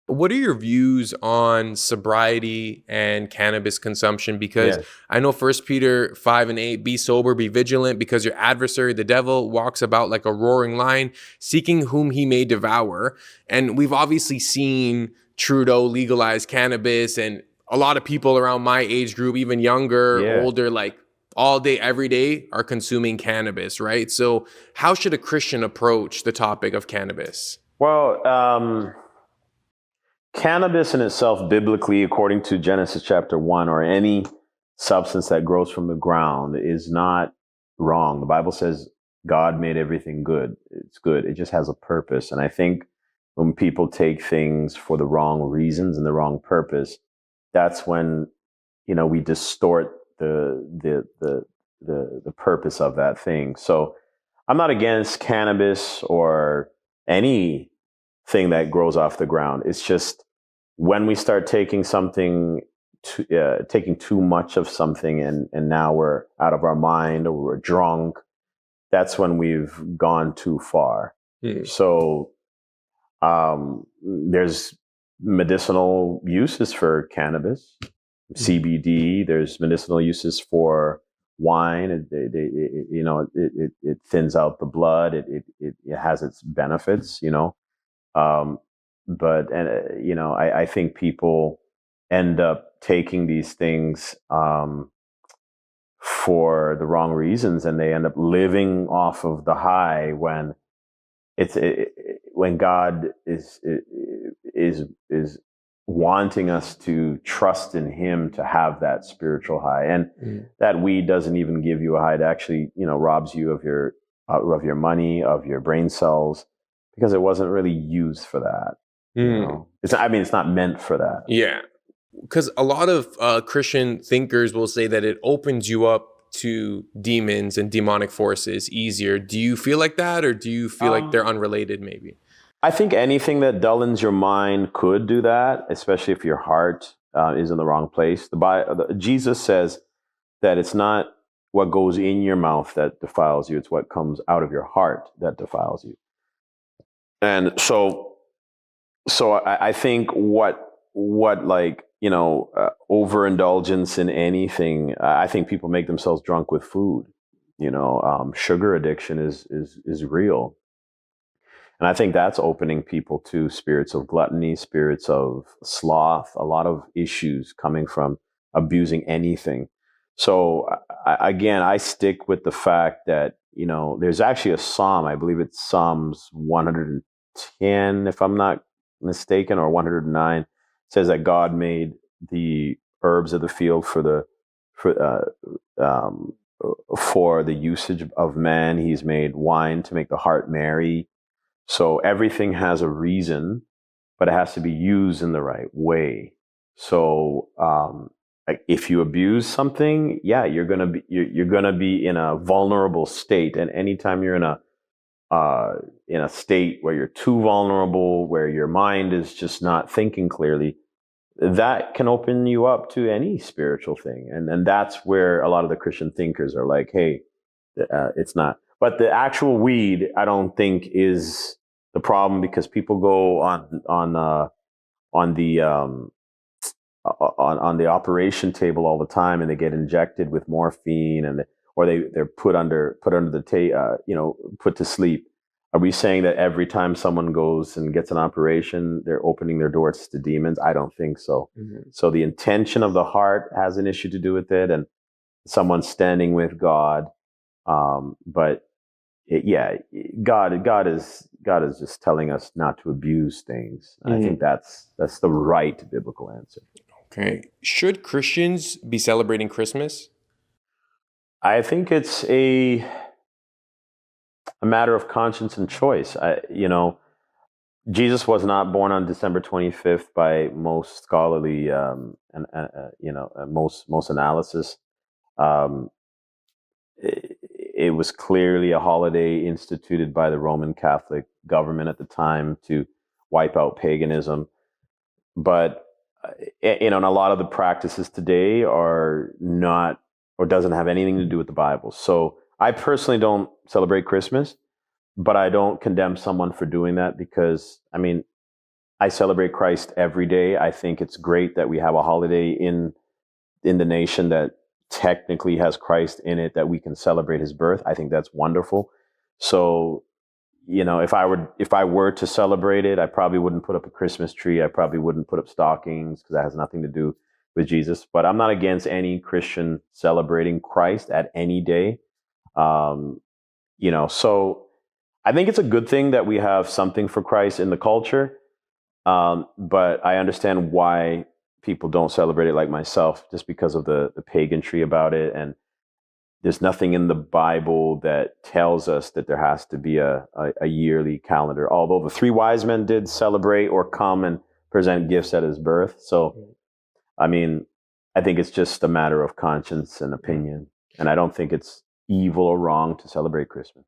What are your views on sobriety and cannabis consumption? Because Yeah. I know 1 Peter 5:8, be sober, be vigilant, because your adversary, the devil, walks about like a roaring lion, seeking whom he may devour. And we've obviously seen Trudeau legalize cannabis, and a lot of people around my age group, even younger, Yeah. older, like all day, every day, are consuming cannabis, right? So how should a Christian approach the topic of cannabis? Well, cannabis in itself, biblically, according to Genesis chapter 1, or any substance that grows from the ground, is not wrong. The Bible says God made everything good. It's good. It just has a purpose. And I think when people take things for the wrong reasons and the wrong purpose, that's when, we distort the purpose of that thing. So I'm not against cannabis or anything that grows off the ground. It's just when we start taking taking too much of something, and now we're out of our mind or we're drunk, that's when we've gone too far. Hmm. So there's medicinal uses for cannabis, CBD. There's medicinal uses for wine. It thins out the blood. It has its benefits. Um, I think people end up taking these things for the wrong reasons, and they end up living off of the high when when God is wanting us to trust in Him to have that spiritual high, and Mm. that weed doesn't even give you a high. It actually, robs you of your money, of your brain cells, because it wasn't really used for that. Mm. It's not meant for that. Yeah, because a lot of Christian thinkers will say that it opens you up to demons and demonic forces easier. Do you feel like that, or do you feel like they're unrelated maybe? I think anything that dullens your mind could do that, especially if your heart is in the wrong place. Jesus says that it's not what goes in your mouth that defiles you; it's what comes out of your heart that defiles you. And so I think what like overindulgence in anything. I think people make themselves drunk with food. Sugar addiction is real. And I think that's opening people to spirits of gluttony, spirits of sloth, a lot of issues coming from abusing anything. So again, I stick with the fact that, there's actually a Psalm, I believe it's Psalms 110, if I'm not mistaken, or 109, says that God made the herbs of the field for for the usage of man. He's made wine to make the heart merry. So everything has a reason, but it has to be used in the right way. So like if you abuse something, yeah, you're gonna be in a vulnerable state. And anytime you're in a state where you're too vulnerable, where your mind is just not thinking clearly, that can open you up to any spiritual thing. And that's where a lot of the Christian thinkers are like, hey, it's not. But the actual weed, I don't think is the problem, because people go on the on the operation table all the time, and they get injected with morphine, or they're put under the put to sleep. Are we saying that every time someone goes and gets an operation, they're opening their doors to demons? I don't think so. Mhm. So the intention of the heart has an issue to do with it, and someone standing with God. But yeah, God is just telling us not to abuse things. And I think Mm. that's the right biblical answer. Okay. Should Christians be celebrating Christmas? I think it's a matter of conscience and choice. Jesus was not born on December 25th by most scholarly most analysis. Um, it was clearly a holiday instituted by the Roman Catholic government at the time to wipe out paganism. But and a lot of the practices today are not, or doesn't have anything to do with the Bible. So I personally don't celebrate Christmas, but I don't condemn someone for doing that, because I mean, I celebrate Christ every day. I think it's great that we have a holiday in the nation that technically has Christ in it, that we can celebrate his birth. I think that's wonderful. So, if I were to celebrate it, I probably wouldn't put up a Christmas tree. I probably wouldn't put up stockings, because that has nothing to do with Jesus. But I'm not against any Christian celebrating Christ at any day. So I think it's a good thing that we have something for Christ in the culture. But I understand why people don't celebrate it, like myself, just because of the paganry about it. And there's nothing in the Bible that tells us that there has to be a yearly calendar. Although the three wise men did celebrate or come and present gifts at his birth. So, I mean, I think it's just a matter of conscience and opinion. And I don't think it's evil or wrong to celebrate Christmas.